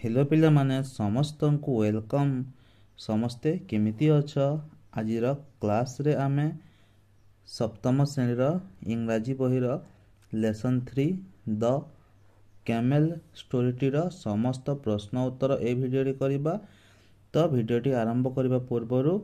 Hello पिला माने समस्त को वेलकम। समस्ते केमिति अछ? आजिर क्लास रे आमे सप्तम श्रेणीर इंग्राजी बहिर लेसन 3 द कैमेल स्टोरीटीर समस्त प्रश्न उत्तर ए भिडियो करिबा। तो भिडियोटी आरंभ करबा पूर्व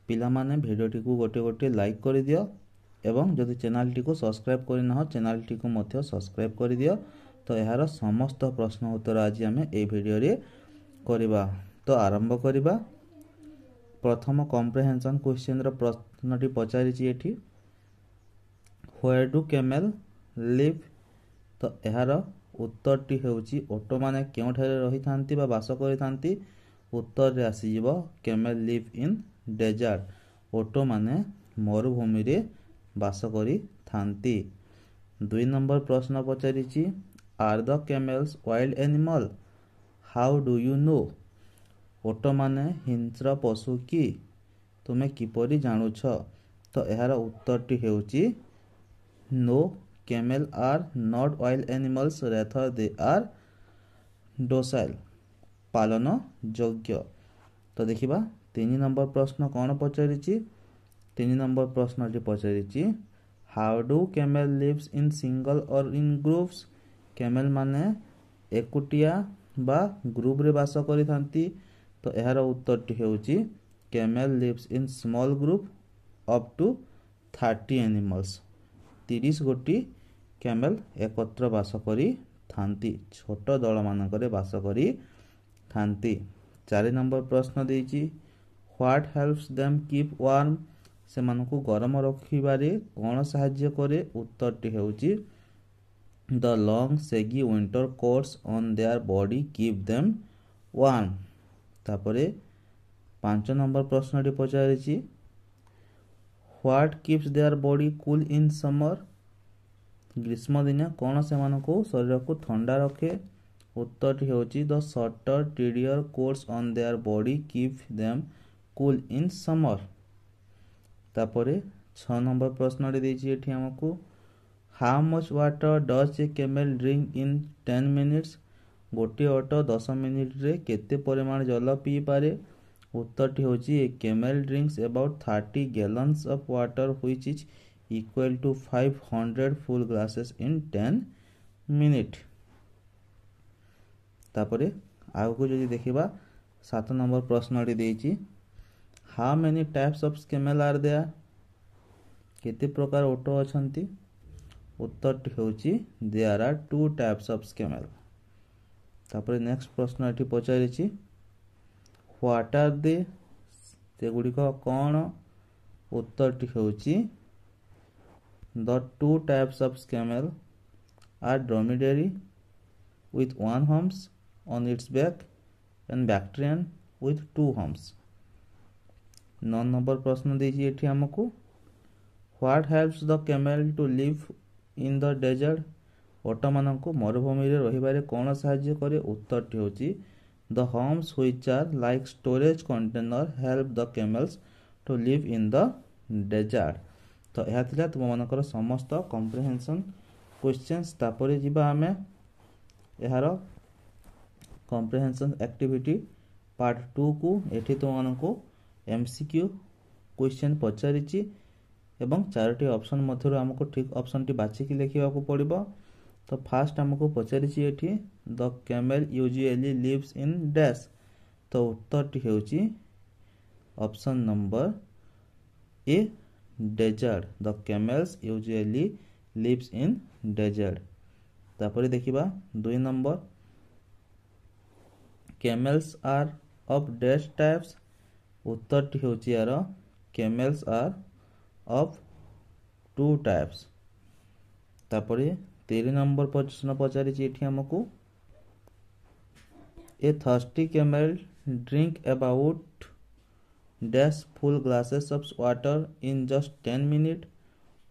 पिला माने भिडियोटी को गोटे गोटे लाइक कर दियो एवं जदि चैनल टी को सब्सक्राइब करना चैनल टी को मध्य सब्सक्राइब कर दियो। तो यार समस्त प्रश्न उत्तर आज आम ए भिडियो रे करिबा। तो आरंभ करिबा। प्रथम कॉम्प्रिहेंशन क्वेश्चन रो प्रश्नटी पचारिछि एठी, व्हेयर डू कैमेल लिव? तो यार उत्तरटी हेउछि ओटो माने केउठारे रही थांती बा वास करि थांती। उत्तर रे आसी जिवो कैमेल लिव इन डेजर्ट। ओटो माने मरुभूमि रे वास करि थांती। 2 नंबर प्रश्न पचारिछि, are the camels wild animal? How do you know? ओटो माने हिंस्र पशु की तुमे किपरि जानुछ? तो यार उत्तरटी हेउछि no, camel are not wild animals, rather they are docile, पालन योग्य। तो देखिबा 3 नंबर प्रश्न कौन पचारिछि। 3 नंबर प्रश्नटी पचारिछि, how do camel lives in single और इन ग्रुप्स? कैमेल माने एकुटिया बा ग्रुप रे वास करि थांती। तो यार उत्तरटी हेउछि camel lives in small group up to 30 animals. 30 गोटी कैमेल एकत्र वास करि थांती, छोट दल मानकरे वास करि थांती। 4 नंबर प्रश्न देछि, what helps them keep warm? से मानको गरम रखिबारे कोन सहाय्य करे? उत्तरटी हेउछि the long shaggy winter coats on their body keep them warm. तापरे 5 नंबर प्रश्नटी पचारिछि, what keeps their body cool in summer? ग्रीष्म दिने कोन से मानको शरीर को ठंडा रखे? उत्तरटी हेउछि the shorter tidier coats on their body keep them cool in summer. तापरे 6 नंबर प्रश्नटी देछि एठी हमकु, how much water does a camel drink in 10 minutes? गोटे ओट 10 मिनिट रे केते परिमाण जल पी पारे? उत्तरटी होछि a camel drinks about 30 gallons of water which is equal to 500 full glasses in 10 minute. तापरे आगो जदि देखिबा 7 नंबर प्रश्नटी देछि, how many types of camel are there? केते प्रकार ओटो अछंती? उत्तरटी हेउछि there are 2 types of camel. तापरे नेक्स्ट प्रश्न एठी पचारिछि, व्हाट आर दे? ते गुडी को कोन? उत्तरटी हेउछि the 2 types of camel are dromedary with 1 humps on its back and Bactrian with 2 humps। 9 number प्रश्न देछि एठी हमकु, what helps the camel to live in the desert? ओटो माननको मरुभूमि रे रहिबारे कोन सहाय्य करे? उत्तरटी होछि the humps which are like storage container help the camels to live in the desert. तो एहा थिला तुम मानकर समस्त कॉम्प्रिहेंशन क्वेश्चंस। तापरे जिबा हमें एहार कॉम्प्रिहेंशन एक्टिविटी पार्ट 2 को। एठी तुम मानको एमसीक्यू क्वेश्चन पचारिछि एवं 4टी ऑप्शन मध्यरु हमको ठीक ऑप्शन टी बाछि कि लिखिबा को पड़िबो। तो फास्ट हमको पचारिछि एठी the camel usually lives in dash. तो उत्तरटी हेउछि option number A desert. The camels usually lives in desert. तापरे देखिबा 2 number, camels are of dash types? उत्तरटी हेउछि यार कैमेल्स आर ऑफ 2 टाइप्स। तापरे 3 नंबर प्रश्न पचारिछि एठी हमकु, a thirsty camel drink about dash full glasses of water in just 10 minute?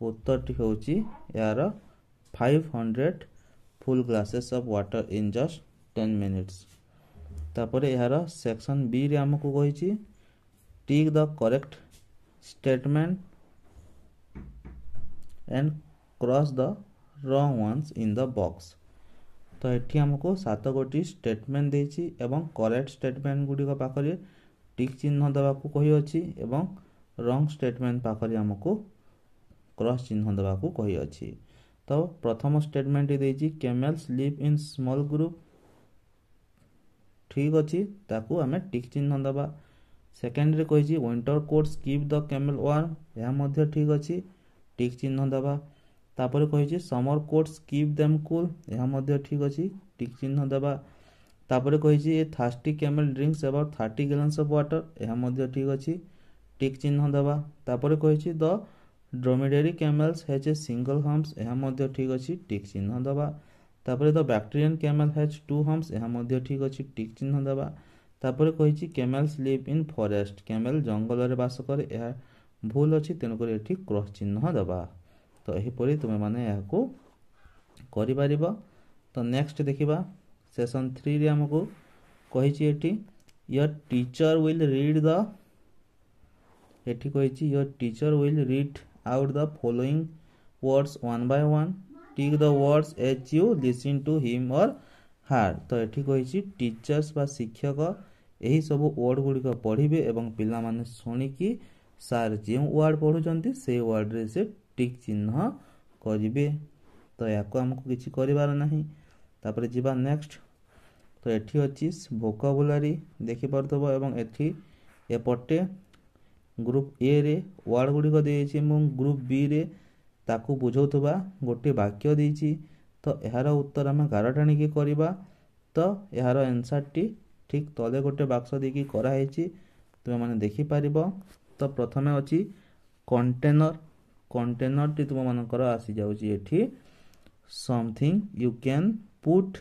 उत्तरटी हेउछि यार 500 full glasses of water in just 10 minutes. तापरे यार सेक्शन बी रे हमकु कहिछि, tick the correct statement and cross the wrong ones in the box। तो ये आमको 7 गोटी स्टेटमेंट देछि एवं करेक्ट स्टेटमेंट गुडी पाखरे टिक चिन्ह देवाकू कही अछि एवं रॉन्ग स्टेटमेंट पाखरे आमको क्रॉस चिन्ह देवाकू कही अछि। तो प्रथम स्टेटमेंट देछि camels live in small group, ठीक अछि ताकू आमे टिक चिन्ह देबा। सेकेंड रे कहिछि winter coats keep the camel warm, या मध्य ठीक अछि टिक चिन्ह देबा। तापर कहिछि summer coats keep them cool, या मध्य ठीक अछि टिक चिन्ह देबा। तापर कहिछि a thirsty camel drinks about 30 gallons of water, या मध्य ठीक अछि टिक चिन्ह देबा। तापर कहिछि the dromedary camels has a single humps, या मध्य ठीक अछि टिक चिन्ह देबा। तापर the Bactrian camel has 2 humps, या मध्य ठीक अछि टिक चिन्ह देबा। तापर कहिछि camels live in forest, camel जंगल रे बास करे, या भूल अछि तेनु करे एठी क्रॉस चिन्ह देबा। तो एही परि तुमे माने याको करि परिबो। तो नेक्स्ट देखिबा सेशन 3 रे हमको कहिछि एठी your teacher will read the, एठी कहिछि your teacher will read out the following words one by one, tick the words as you listen to him और हार। तो एठी कहिछि टीचर्स बा शिक्षक एही सब वर्ड गुडी को पढिबे एवं पिला माने सुनी कि सार जे वर्ड पढुचंती से वर्ड रे से टिक चिन्ह करिबे। तो याको हमको किछि करिवार नाही। तापर जिबा नेक्स्ट। तो एठी अछि वोकाबुलारी देखि परतबो एवं एठी एपटे ग्रुप ए रे वर्ड गुडी को देछि एवं ग्रुप बी रे ताकू बुझौतबा गोटे वाक्य देछि। तो एहार उत्तर हम गारटाणी के करिबा। तो एहार आंसर टी ठीक तले गोटे बाक्स देकी करा हेछि, तुम माने देखि पारिबो। तो प्रथमे अछि कंटेनर, कंटेनर टी तुम मानकर आसी जाउची एठी something you can put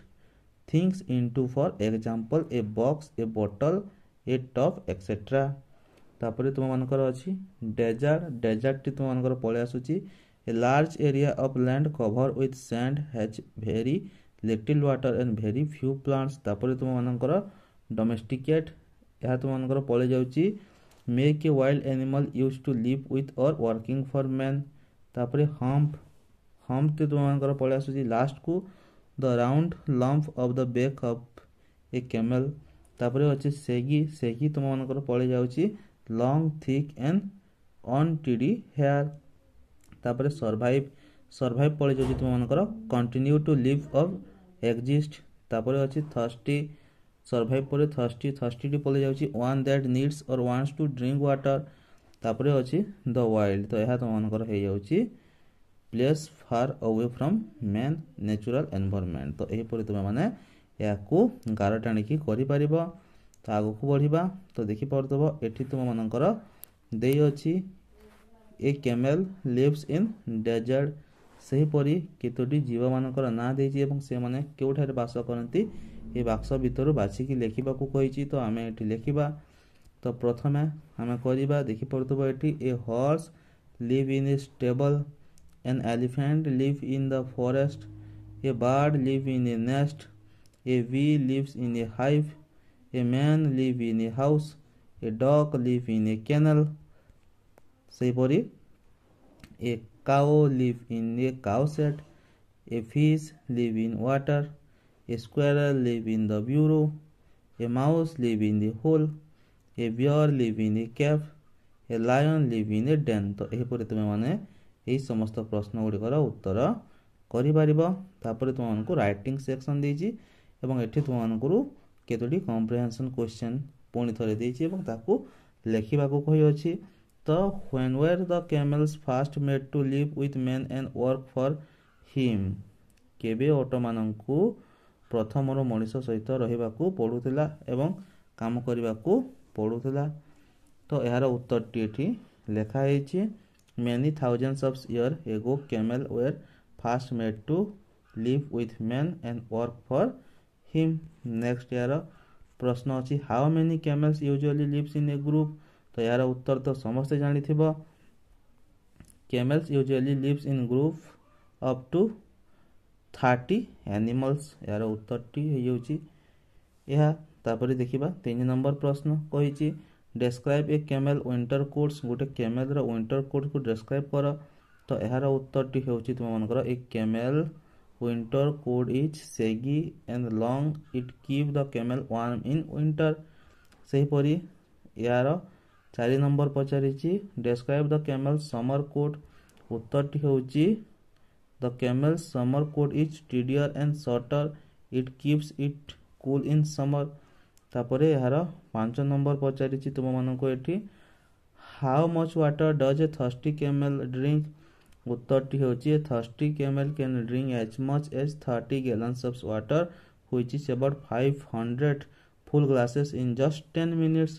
things into, for example a box, A bottle, A tub etcetera. तापरे तुम मानकर अछि डेजर्ट, डेजर्ट टी तुम मानकर पळे आसुची a large area of land cover with sand has very little water and very few plants. तापरे तुम मानकर डोमेस्टिकेट, या तुम मानकर पळे जाउची make a wild animal use to live with और वर्किंग फॉर मैन। तापरे हम्प, हम्प ते तुम मानकर पळे आसुची लास्ट को the round lump of the back of a camel. तापरे अछि सेगी, सेगी तुम मानकर पळे जाउची long thick and untidy hair. तापरे सर्वाइव, सर्वाइव पळे जाउची तुम मानकर continue to live of exist. तापरे अछि थर्स्टी, सर्वाइव परे थर्स्टी, थर्स्टी टी पळे जाउची वन दैट नीड्स और वांट्स टू ड्रिंक वाटर। तापरे अछि द वाइल्ड, तो एहा तुम मानकर हे जाउची place far away from man natural environment. तो एही परि तुम माने याकू गारटाणी की करि परिबो। तो आगु को बढ़िबा। तो देखि परतबो एठी तुम मानकर देई अछि ए कैमल लिव्स इन डेजर्ट, सही परि केतोटी जीव मानकर ना देछि एवं से माने केउठारे बास करंती ए बाक्स भितरु बाछि की लेखिबा को कहिछि। तो आमे एठी लेखिबा। तो प्रथमे आमे करिबा देखि परतबो एठी a horse live in a stable, an elephant live in the forest, a bird live in a nest, a bee lives in a hive, a man live in a house, a dog live in a kennel। सही परि ए cow live in a cow shed, a fish live in water, a squirrel live in the burrow, a mouse live in the hole, a bear live in a cave, a lion live in a den। तो एही परि तुमे माने एही समस्त प्रश्न गुडिकर उत्तर करि परिबो। तापरे तुम मानकु राइटिंग सेक्शन देछि एवं एठी तुम मानकु केतोटी कॉम्प्रिहेंशन क्वेश्चन पुणी थरे देछि एवं ताकू लेखिबा को कहि अछि। तो when were the camels first made to live with men and work for him, केबे ओटो मानकु प्रथम रो मनुष्य सहित रहिबाकू पडुथिला एवं काम करिबाकू पडुथिला। तो एहार उत्तर टी एठी लेखा हेछि many thousands of years ago camel were first made to live with men and work for him। Next यार प्रश्न अछि how many camels usually lives in a group। तो यार उत्तर तो समस्ते जानी थिबो camels usually lives in group up to 30 animals। यार उत्तर टी हे जाउची यहा। तापरे देखिबा 3 नंबर प्रश्न कहिची describe a camel winter coats, गोटे camel रो winter coat को describe कर। तो यार उत्तर टी हेउची तुम मानकर ए camel winter coat is saggy and long, it keep the camel warm in winter। ସେହିପରି यार 4 नंबर पचारिछि describe the camel summer coat। उत्तरटी होउछि the camel summer coat is sturdier and shorter, it keeps it cool in summer। तापरे यार 5 number पचारिछि तुम मानको एठी how much water does a thirsty camel drink। उत्तरटी होउछि a thirsty camel can drink as much as 30 gallons of water, which is about 500 full glasses in just 10 minutes।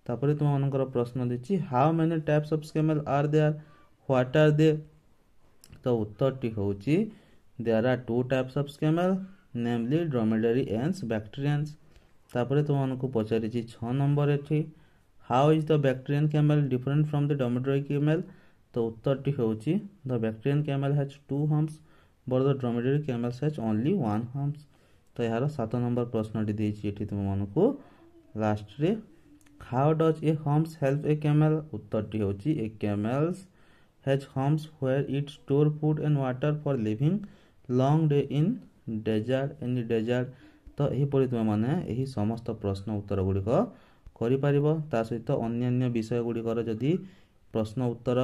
तापरे तुम मानकर प्रश्न दिछि how many types of camel are there, what are they। तो उत्तरटी होउछि there are 2 types of camel, namely dromedary and Bactrians। तापरे तुम मानको पचारिछि 6 number एठी how is the Bactrian camel different from the dromedary camel। तो उत्तरटी होउछि the Bactrian camel has 2 humps but the dromedary camel has only 1 humps। तो यार 7 number प्रश्नटी देछि एठी तुम मानको लास्ट रे how does a humps help a camel। उत्तरटी होउछि a camels has humps where it store food and water for living long day in desert। तो एहिपरि तुम माने एही समस्त प्रश्न उत्तर गुड़िक करि परिबो। ता सहित अन्य विषय गुड़िकर जदि प्रश्न उत्तर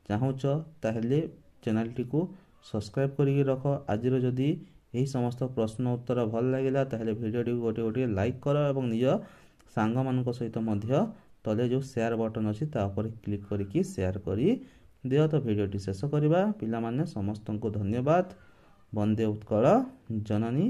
चाहूच ताहेले चैनल टी को सब्सक्राइब करिके रख। आजिर जदि एही समस्त प्रश्न उत्तर भल लागिला ताहेले वीडियो टी गोटे गोटे लाइक कर एवं निज सांग मानक सहित मध्य तले जो शेयर बटन अछि ता ऊपर क्लिक करिकि शेयर करि दियो। तो वीडियो टी शेष करबा पिला माने समस्त को धन्यवाद। वंदे उत्कल जननी।